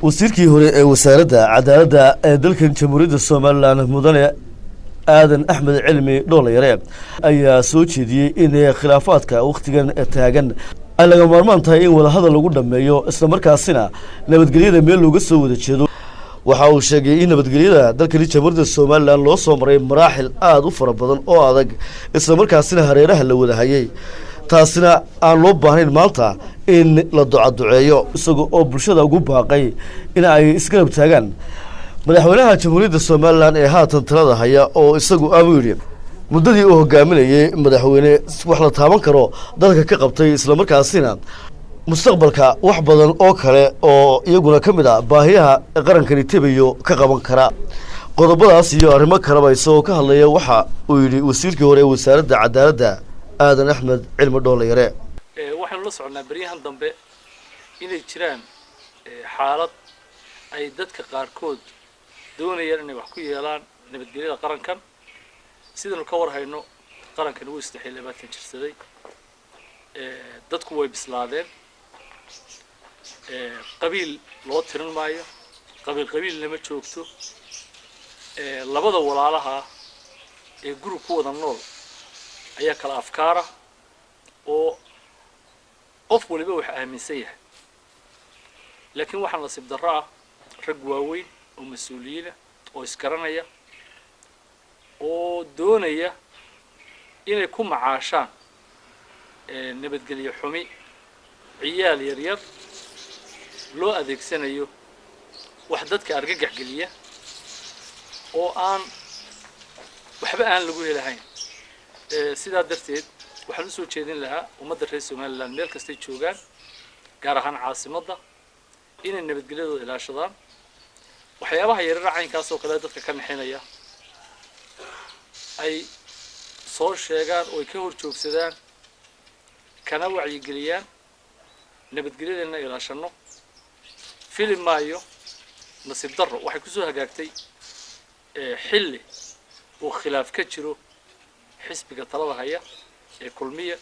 wasiirkii hore ee wasaaradda cadaaladda ee dalkan jamhuuriyadda Soomaaliland mudane aadan axmed cilmi dhoolayare ayaa soo jeediyay in khilaafaadka waqtigan taagan ay laga maarmaan tahay in wada hadal lagu dhameeyo isla markaasina nabadgelyada meel looga soo wada jeedo. waxa uu sheegay in nabadgelyada dalkan jamhuuriyadda Soomaaliland loo soo maray maraaxil aad u fara badan oo adag isla markaasina hareeraha la wada hayay taasina aan loo baahnayn maanta in la ducaduceeyo isagoo oo bulshada ugu baaqay in ay isgarab taagaan madaxweynaha jamhuuriyadda Soomaaliland ee haatan talada haya oo isagu aanu yiri muddadii uu hogaaminayay madaxweyne wax la taaban karo dalka ka qabtay isla markaasina mustaqbalka wax badan oo kale oo iyaguna kamid ah baahiyaha qarankani tabayo ka qaban kara qodobadaas iyo arrimo kale bay soo ka hadlaya waxa uu yiri wasiirkii hore ee wasaaradda cadaaladda aadan axmed cilmi dhoolayare waxaan la soconaa bariyahan dambe inay jiraan xaalad ay dadka qaarkood doonayaan inay wax ku yeelaan nabadgelyada qarankan sidoo ka war hayno qarankan uu istaxil 20 jirsaday dadku way bislaadeen qabiil loo tirin maayo qabiil lama joogto labada walaalaha ee group ku wada nool ayaa kala afkaara oo qof waliba wax aaminsan yahay laakiin waxaan la sib daraa rag waaweyn oo mas'uuliyiin oo iskaranaya oo doonaya inay ku macaashaan nabadgelyo xumi ciyaal yar loo adeegsanayo wax dadka argagax geliya oo aan waxba aan lagu helahayn sidaa darteed waxaan soo jeedin lahaa ummadda reer Soomaaliland meel kasta joogaan gaar ahaan caasimadda inay nabadgelyadooda ilaashadaan waxyaabaha yaryar caynkaas oo kale dadka ka naxinaya ay soo sheegaan oo ay ka hor joogsadaan kana wacyi geliyaan nabadgelyadana ilaashano filim maayo nasiib darro waxay ku soo hagaagtay xilli oo khilaaf ka jiro xisbiga talada haya ee kulmiye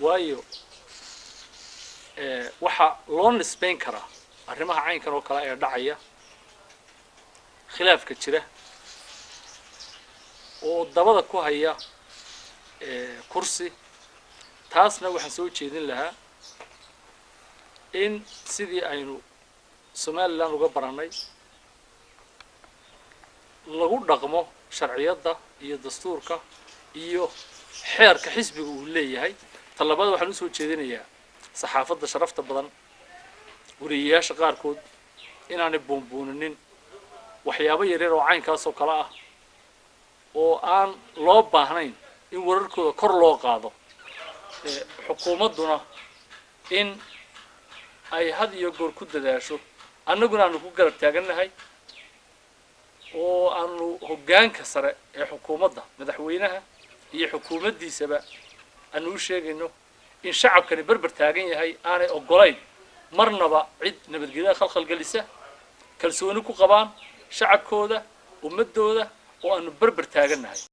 waayo waxa loo nisbeyn karaa arrimaha caynkan oo kale ee dhacaya khilaafka jira oo dabada ku haya kursi taasna waxaan soo jeedin lahaa in sidii aynu Soomaaliland uga baranay lagu dhaqmo sharciyada iyo dastuurka iyo xeerka xisbiga uu leeyahay talabada waxaan soo jeedinayaa saxaafadda sharafta badan wariyaasha qaarkood inaanay boonboonin waxyaabo yaryar oo caynkaas oo kale ah oo aan loo baahnayn in wararkooda kor loo qaado xukuumaduna in ay had iyo goor ku dadaasho annaguna aanu ku garab taaganahay oo aanu hoggaanka sare ee xukuumadda madaxweynaha iyo xukuumaddiisaba aanu sheegayno in shacabkani barbar taagan yahay aanay ogolayn marnaba cid nabadgelyada khalkhal galisa kalsooni ku qabaan shacabkooda ummadooda oo aanu barbar taaganahay